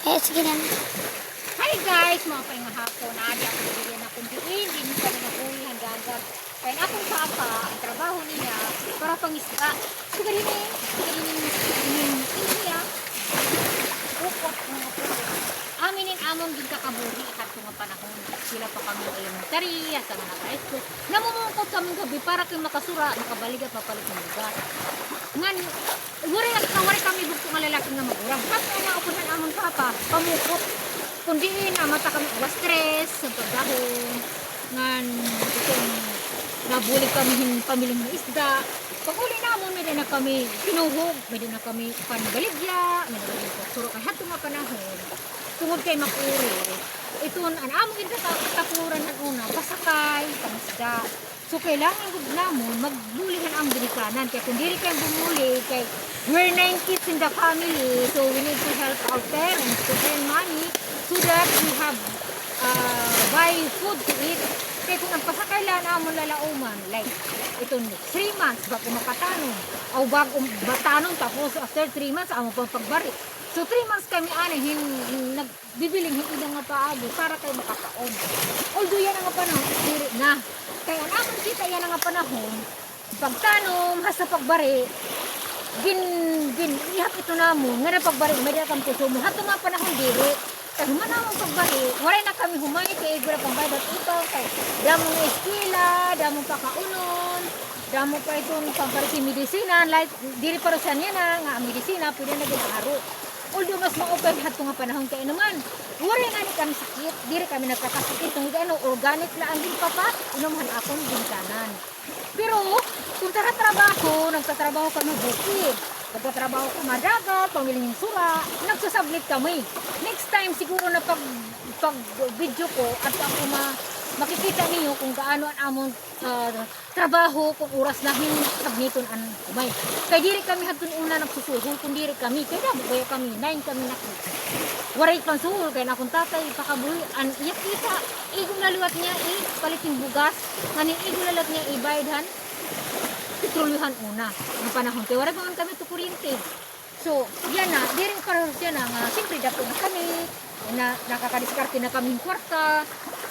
Eh, sige na. Hi guys, mga painga hapon. Adi ako bigyan na kundiin. Hindi kami nabuhi hanggang. Kaya akong papa, ang trabaho niya, para pangisda. Sugarin niya. Ukot mga po. Aminin amon din kakaburi at mga panahon. Sila pa kami elementary, sa mga naka-high school. Namumungkot kami gabi para kayo makasura, makabalik at mapalit ng lugar. Ngan, wari kami bukto nga lalaki nga magurang. Tapos nga upunan amon papa, pamukot. Kundi mata kami was stress sa pagdahon. Ngan, itong nabulig kami pamiling na isda. Pag uli namon, may na kami tinuhog, may na kami panibaligya, may na kami pagturo kay hato nga panahon. Tungod kay makuri. Ito, among itatapuran ng una, pasakay, pangisda. So, kailangan gud namon magbulihan ang binikanan. Kaya kung dili kayo bumuli, kay we're 9 kids in the family, so we need to help our parents to earn money so that we have buy food to eat. Kaya kung ang pasakay lang namon lalauman, like itong 3 months, bago makatanong, o bago batanong, tapos after 3 months, amo pang pagbari. So 3 months kami nagbibiling hindi nga paagi para kayo makakaon. Although yan ang panahon, diri na. Kaya naman kita yan ang panahon, pagtanom, hasta pagbari, ihap ito namon, nga na pagbari, may na kang puso mo, hato nga panahon diri, kaya humanamon pagbari, waray na kami humani, kaya igura pang bayad at ito, kaya damong eskila, damong pakaunon, damo pa itong pagbari si medisina, like, diri para siya niya na, nga medisina, pwede na ginaro. Although mas ma-open hato nga panahon kaya naman, waray nga ni kami sakit, diri kami nagkakasakit, nung organic na ang din papa, inumahan akong ginkanan. Pero, kung nagtatrabaho kami bukid, nagtatrabaho ka madagat, pamiling sura, nagsasablit kami. Next time, siguro na pag video ko, at ako makikita niyo kung gaano ang among trabaho, kung oras na hinagniton ang umay. Kaya diri kami hatun una nagsusuhol, kung diri kami, kaya bugaya kami, 9 kami nakita. Waray pang suhol, kaya na akong tatay, pakabuhi, ang iyak kita, igong naluwat niya, paliting bugas, nganin igong naluwat niya, ibayadhan, petrolyuhan una, ng panahon. Kaya waray pa kami to kuryente. So, yan na, diri para siya na, siyempre dapo na kami, nakakadiskarte na kaming kwarta,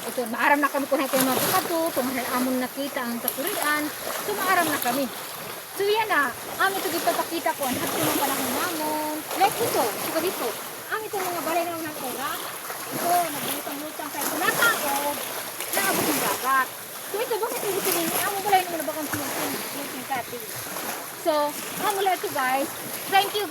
ito, maaram na kami kung natin mga bukato, kung amon nakita ang kakurian, so maaram na kami. So yan na, amin ito ipapakita ko, ang hati ng panahon namon, like ito, suka dito, amin ito mga balay na unang oras, ito, nagbutang-lutang kayo, natao, naabot ng dagat. So ito, bakit ito nila, amon balay na unang bakang sinunting kati. So, amon lang ito guys, thank you guys.